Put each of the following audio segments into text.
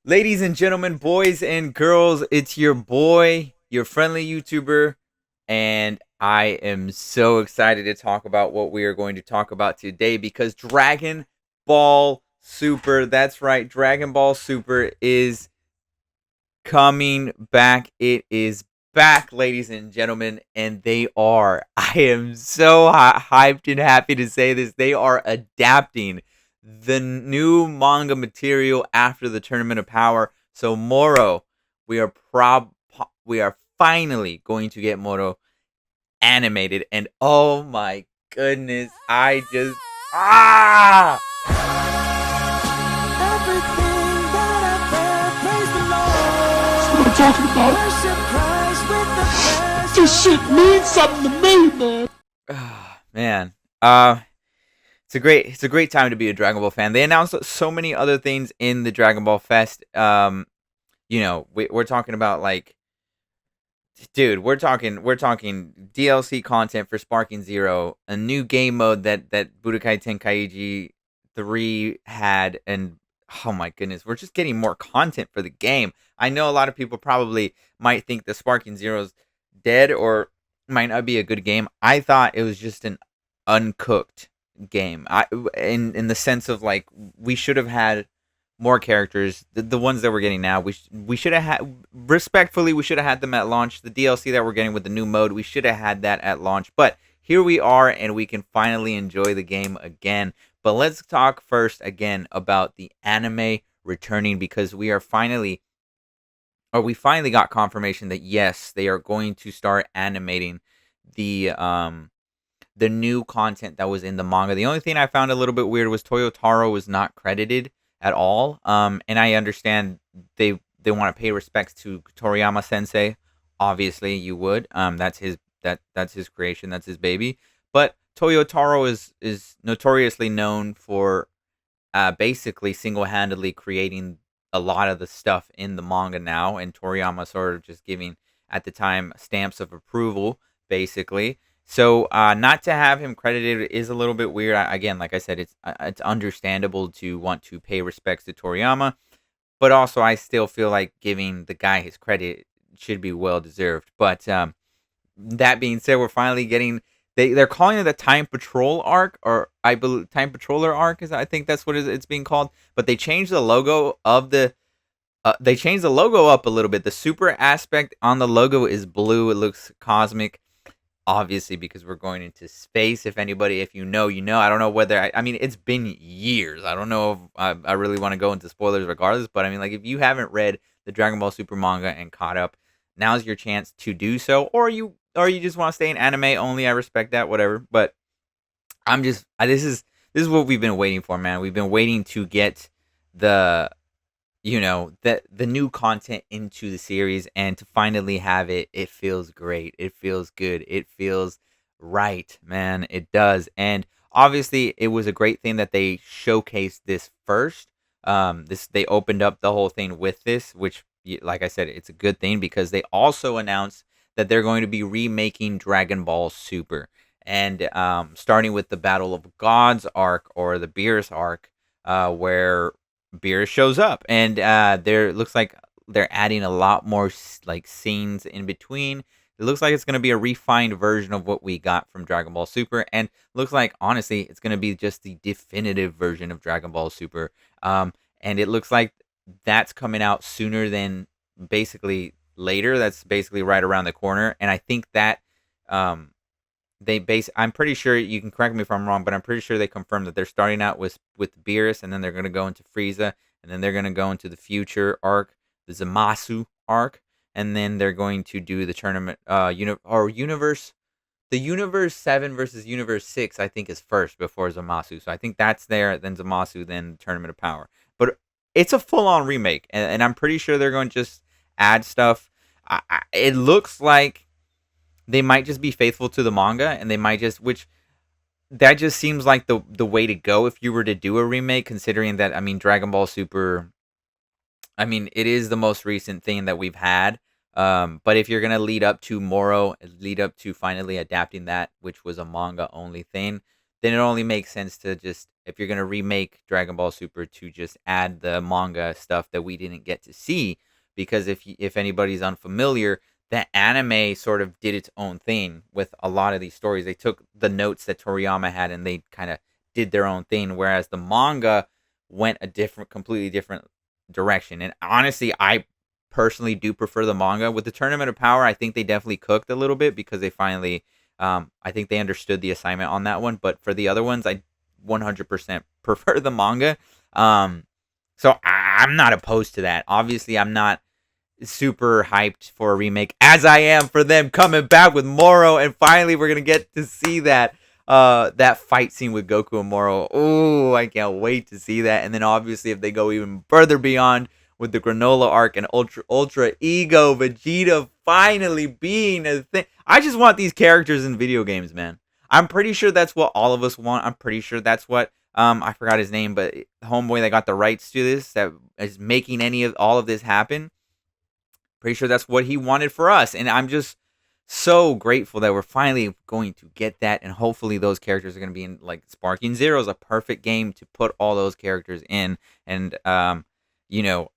Ladies and gentlemen, boys and girls, it's your boy, your friendly YouTuber, and I am so excited to talk about what we are going to talk about today because Dragon Ball Super, that's right, Dragon Ball Super is coming back. It is back, ladies and gentlemen, and they are. I am so hyped and happy to say this. They are adapting the new manga material after the Tournament of Power. So Moro, we are we are finally going to get Moro animated, and oh my goodness, I just ah. Everything that I've ever praise the Lord. That's what I'm talking about. Worship Christ with the best. This shit means something to me, man. Man, uh, it's a great time to be a Dragon Ball fan. They announced so many other things in the Dragon Ball Fest. We're talking about like, dude, we're talking DLC content for Sparking Zero, a new game mode that Budokai Tenkaichi 3 had, and oh my goodness, we're just getting more content for the game. I know a lot of people probably might think the Sparking Zero's dead or might not be a good game. I thought it was just an uncooked game. In the sense of like we should have had more characters. The ones that we're getting now, we should have had, respectfully, we should have had them at launch. The DLC that we're getting with the new mode, we should have had that at launch. But here we are, and we can finally enjoy the game again. But let's talk first again about the anime returning because we finally got confirmation that yes, they are going to start animating the new content that was in the manga. The only thing I found a little bit weird was Toyotaro was not credited at all. And I understand they want to pay respects to Toriyama Sensei. Obviously, you would. That's his creation. That's his baby. But Toyotaro is notoriously known for basically single handedly creating a lot of the stuff in the manga now, and Toriyama sort of just giving at the time stamps of approval, basically. So not to have him credited is a little bit weird. Again, like I said, it's understandable to want to pay respects to Toriyama, but also I still feel like giving the guy his credit should be well deserved. But that being said, we're finally getting they're calling it the Time Patrol arc, or I believe Time Patroller arc is, I think that's what it's being called. But they changed the logo of the they changed the logo up a little bit. The super aspect on the logo is blue. It looks cosmic, obviously because we're going into space. If you know, you know. I don't know whether I mean it's been years. I don't know if I really want to go into spoilers regardless. But I mean, like, if you haven't read the Dragon Ball Super manga and caught up, now's your chance to do so. Or you just want to stay in anime only. I respect that, whatever. But this is what we've been waiting for, man. We've been waiting to get the the new content into the series, and to finally have it. It feels great. It feels good. It feels right, man. It does. And obviously it was a great thing that they showcased this first. This They opened up the whole thing with this, which, like I said, it's a good thing because they also announced that they're going to be remaking Dragon Ball Super, and starting with the Battle of Gods arc, or the Beerus arc, where Beerus shows up, and there looks like they're adding a lot more like scenes in between. It looks like it's going to be a refined version of what we got from Dragon Ball Super, and looks like, honestly, it's going to be just the definitive version of Dragon Ball Super. And it looks like that's coming out sooner than basically later. That's basically right around the corner, and I think that um, I'm pretty sure, you can correct me if I'm wrong, but I'm pretty sure they confirmed that they're starting out with Beerus, and then they're going to go into Frieza, and then they're going to go into the future arc, the Zamasu arc, and then they're going to do the tournament universe. The Universe 7 versus Universe 6, I think, is first before Zamasu. So I think that's there, then Zamasu, then Tournament of Power. But it's a full-on remake, and I'm pretty sure they're going to just add stuff. It looks like they might just be faithful to the manga, and they might just, which that just seems like the way to go if you were to do a remake, considering that, I mean, Dragon Ball Super, I mean, it is the most recent thing that we've had. But if you're gonna lead up to Moro, lead up to finally adapting that, which was a manga only thing, then it only makes sense to just if you're gonna remake Dragon Ball Super, to just add the manga stuff that we didn't get to see. Because if anybody's unfamiliar, the anime sort of did its own thing with a lot of these stories. They took the notes that Toriyama had and they kind of did their own thing, whereas the manga went a completely different direction. And honestly, I personally do prefer the manga. With the Tournament of Power, I think they definitely cooked a little bit because they finally, I think they understood the assignment on that one. But for the other ones, I 100% prefer the manga. So I'm not opposed to that. Obviously, I'm not super hyped for a remake as I am for them coming back with Moro, and finally we're gonna get to see that fight scene with Goku and Moro. Oh, I can't wait to see that. And then obviously if they go even further beyond with the Granola arc and Ultra Ego Vegeta finally being a thing. I just want these characters in video games, man. I'm pretty sure that's what all of us want. I'm pretty sure that's what I forgot his name, but the homeboy that got the rights to this, that is making all of this happen. Pretty sure that's what he wanted for us. And I'm just so grateful that we're finally going to get that. And hopefully those characters are going to be in, like, Sparking Zero is a perfect game to put all those characters in. And, you know,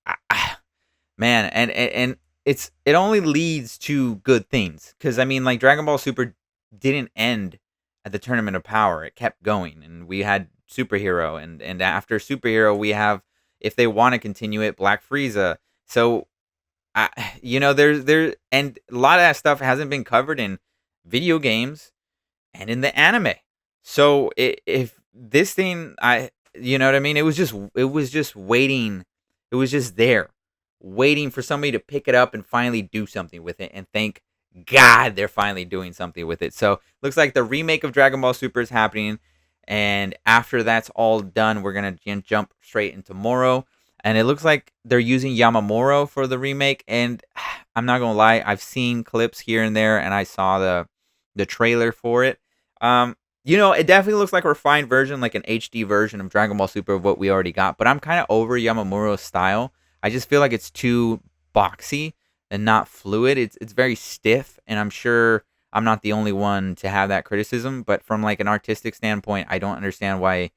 man, and it only leads to good things. Because, I mean, like, Dragon Ball Super didn't end at the Tournament of Power. It kept going. And we had Superhero. And after Superhero, we have, if they want to continue it, Black Frieza. So, there's and a lot of that stuff hasn't been covered in video games and in the anime. So if this thing, you know what I mean? It was just waiting. It was just there, waiting for somebody to pick it up and finally do something with it. And thank God they're finally doing something with it. So looks like the remake of Dragon Ball Super is happening. And after that's all done, we're going to jump straight into Moro. And it looks like they're using Yamamuro for the remake. And I'm not going to lie, I've seen clips here and there, and I saw the trailer for it. It definitely looks like a refined version, like an HD version of Dragon Ball Super of what we already got. But I'm kind of over Yamamuro's style. I just feel like it's too boxy and not fluid. It's very stiff, and I'm sure I'm not the only one to have that criticism. But from like an artistic standpoint, I don't understand why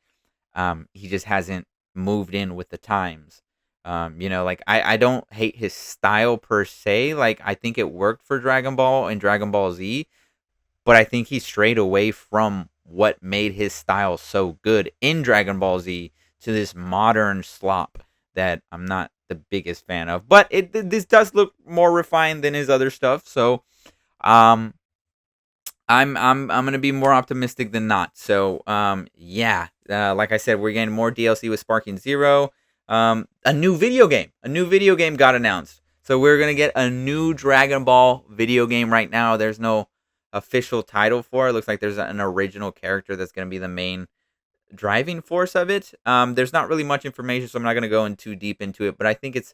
he just hasn't moved in with the times. I don't hate his style per se. Like, I think it worked for Dragon Ball and Dragon Ball Z, but I think he strayed away from what made his style so good in Dragon Ball Z to this modern slop that I'm not the biggest fan of. But this does look more refined than his other stuff, so I'm gonna be more optimistic than not. So like I said, we're getting more DLC with Sparking Zero. A new video game got announced. So we're gonna get a new Dragon Ball video game. Right now, there's no official title for it. Looks like there's an original character that's gonna be the main driving force of it. There's not really much information, so I'm not gonna go in too deep into it. But I think it's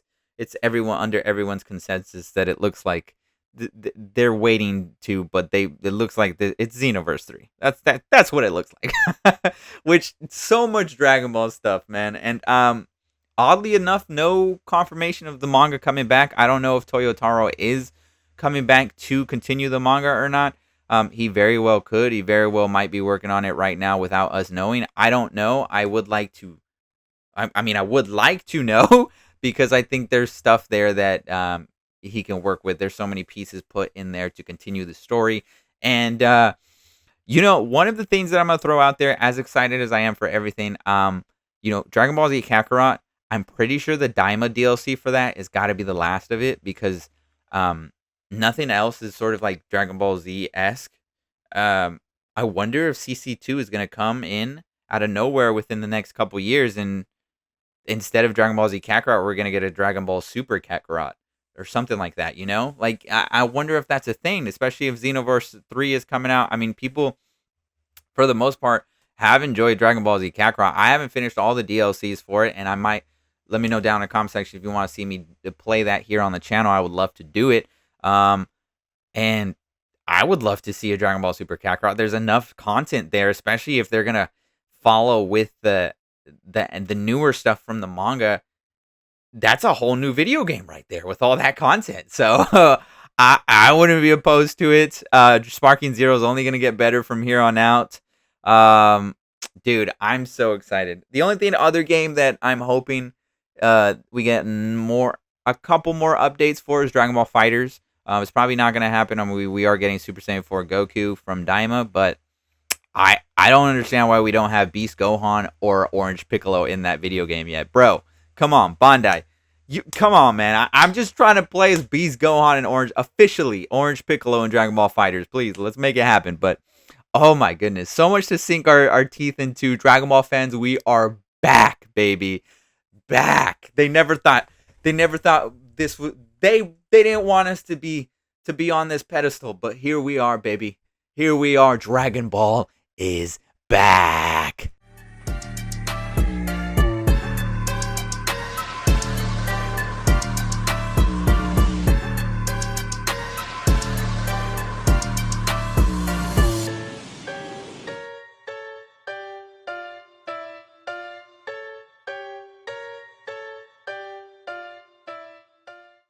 everyone's consensus that it looks like they're waiting to, but it looks like it's Xenoverse 3. That's what it looks like. Which, so much Dragon Ball stuff, man. And oddly enough, no confirmation of the manga coming back. I don't know if Toyotaro is coming back to continue the manga or not. He very well could. He very well might be working on it right now without us knowing. I don't know. I would like to. I would like to know because I think there's stuff there that he can work with. There's so many pieces put in there to continue the story. And one of the things that I'm gonna throw out there, as excited as I am for everything, Dragon Ball Z Kakarot, I'm pretty sure the Daima DLC for that has got to be the last of it, because nothing else is sort of like Dragon Ball Z-esque. I wonder if CC2 is gonna come in out of nowhere within the next couple years, and instead of Dragon Ball Z Kakarot, we're gonna get a Dragon Ball Super Kakarot or something like that, Like, I wonder if that's a thing, especially if Xenoverse 3 is coming out. I mean, people, for the most part, have enjoyed Dragon Ball Z Kakarot. I haven't finished all the DLCs for it, and I might, let me know down in the comment section if you want to see me play that here on the channel. I would love to do it. And I would love to see a Dragon Ball Super Kakarot. There's enough content there, especially if they're going to follow with the newer stuff from the manga. That's a whole new video game right there with all that content. So I wouldn't be opposed to it. Sparking Zero is only going to get better from here on out. Dude, I'm so excited. The only other game that I'm hoping we get a couple more updates for is Dragon Ball Fighters. It's probably not going to happen. I mean, we are getting Super Saiyan 4 Goku from Daima, but I don't understand why we don't have Beast Gohan or Orange Piccolo in that video game yet. Bro, come on, Bandai. Come on, man. I'm just trying to play as Beast Gohan and Orange Piccolo and Dragon Ball Fighters. Please, let's make it happen. But oh my goodness, so much to sink our teeth into. Dragon Ball fans, we are back, baby. Back. They never thought this would they didn't want us to be on this pedestal, but here we are, baby. Here we are. Dragon Ball is back.